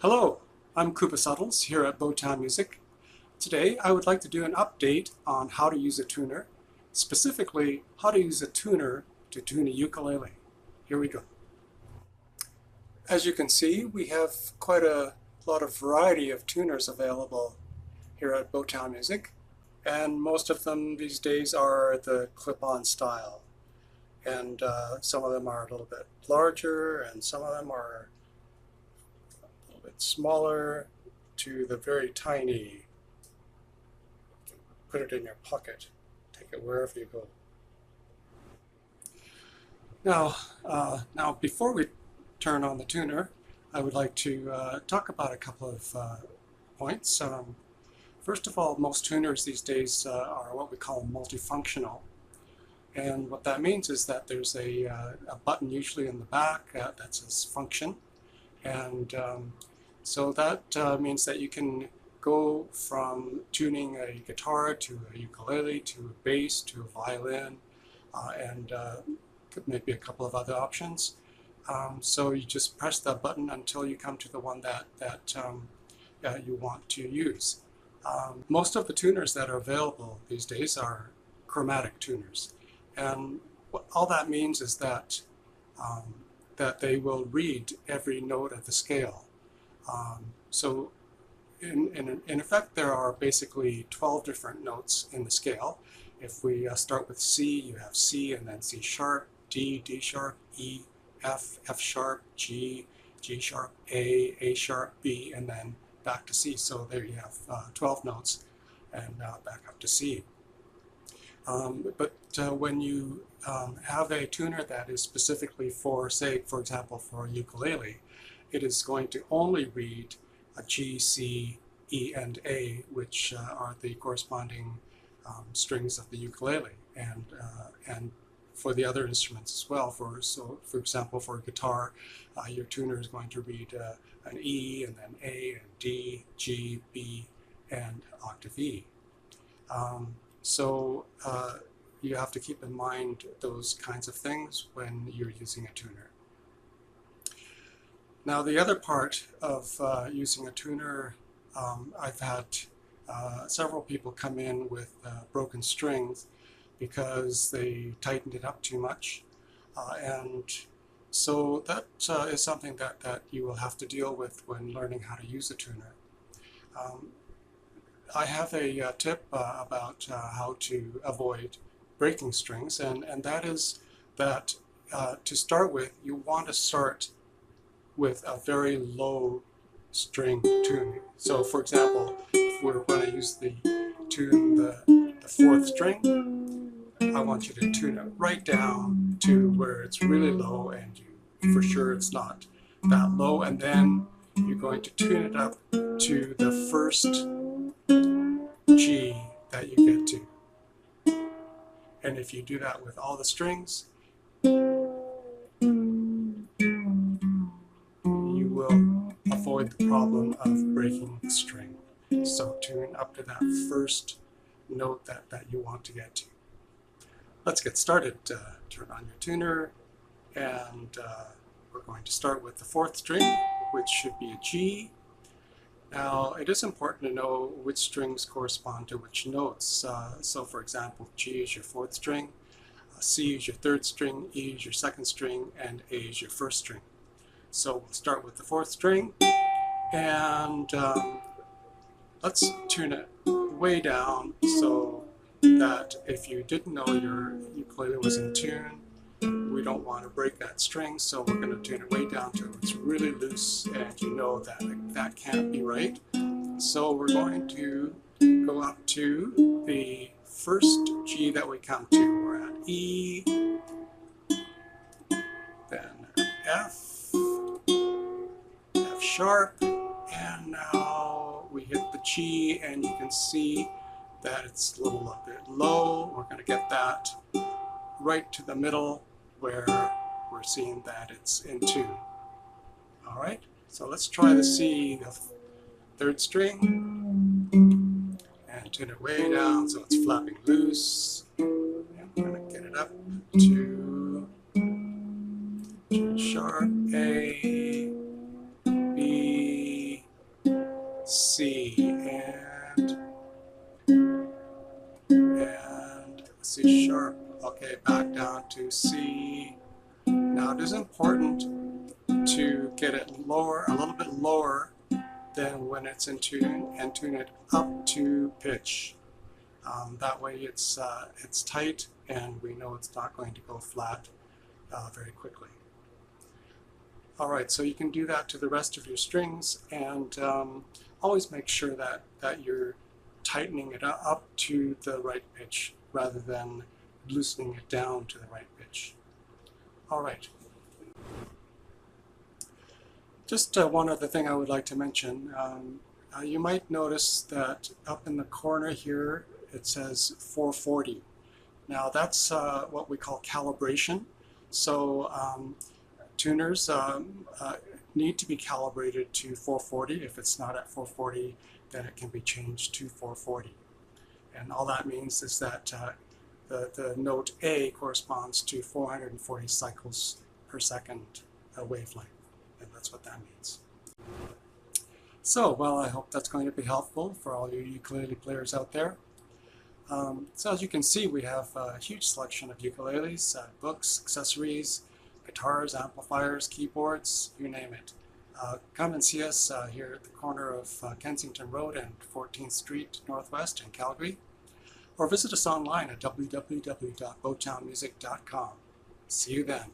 Hello, I'm Koopa Suttles here at Bowtown Music. Today I would like to do an update on how to use a tuner, specifically how to use a tuner to tune a ukulele. Here we go. As you can see, we have quite a lot of variety of tuners available here at Bowtown Music, and most of them these days are the clip-on style. And some of them are a little bit larger, and some of them are a little bit smaller to the very tiny. Put it in your pocket, take it wherever you go. Now, before we turn on the tuner, I would like to talk about a couple of points. First of all, most tuners these days are what we call multifunctional. And what that means is that there's a button usually in the back that says function. And so that means that you can go from tuning a guitar to a ukulele to a bass to a violin and maybe a couple of other options. So you just press that button until you come to the one that you want to use. Most of the tuners that are available these days are chromatic tuners. And all that means is that that they will read every note of the scale. So in effect, there are basically 12 different notes in the scale. If we start with C, you have C and then C sharp, D, D sharp, E, F, F sharp, G, G sharp, A sharp, B, and then back to C. So there you have 12 notes and back up to C. But when you have a tuner that is specifically for, say, for example, for a ukulele, it is going to only read a G, C, E, and A, which are the corresponding strings of the ukulele, and for the other instruments as well. For example, for a guitar, your tuner is going to read an E, and then A, and D, G, B, and octave E. So you have to keep in mind those kinds of things when you're using a tuner. Now, the other part of using a tuner, I've had several people come in with broken strings because they tightened it up too much. And so that is something that you will have to deal with when learning how to use a tuner. I have a tip about how to avoid breaking strings, and that is that to start with, you want to start with a very low string tuning. So for example, if we're going to use the fourth string, I want you to tune it right down to where it's really low and you for sure it's not that low, and then you're going to tune it up to the first G that you get to. And if you do that with all the strings, you will avoid the problem of breaking the string. So tune up to that first note that you want to get to. Let's get started. Turn on your tuner, and we're going to start with the fourth string, which should be a G. Now, it is important to know which strings correspond to which notes. So for example, G is your fourth string, C is your third string, E is your second string, and A is your first string. So we'll start with the fourth string, and let's tune it way down so that if you didn't know your ukulele was in tune, we don't want to break that string, so we're going to tune it way down to it's really loose, and you know that that can't be right. So we're going to go up to the first G that we come to. We're at E, then F, F sharp, and now we hit the G, and you can see that it's a little bit low. We're going to get that right to the middle where we're seeing that it's in tune. All right, so let's try the C, the third string, and tune it way down so it's flapping loose. And we're going to get it up to G sharp, A, B, C, and C sharp. Okay, back down to C. Now it is important to get it lower, a little bit lower than when it's in tune, and tune it up to pitch. That way it's tight, and we know it's not going to go flat very quickly. All right, so you can do that to the rest of your strings, and always make sure that you're tightening it up to the right pitch rather than loosening it down to the right pitch. All right. Just one other thing I would like to mention. You might notice that up in the corner here it says 440. Now that's what we call calibration. So tuners need to be calibrated to 440. If it's not at 440, then it can be changed to 440. And all that means is that the note A corresponds to 440 cycles per second wavelength. And that's what that means. So, well, I hope that's going to be helpful for all you ukulele players out there. So as you can see, we have a huge selection of ukuleles, books, accessories, guitars, amplifiers, keyboards, you name it. Come and see us here at the corner of Kensington Road and 14th Street Northwest in Calgary, or visit us online at www.botownmusic.com. See you then.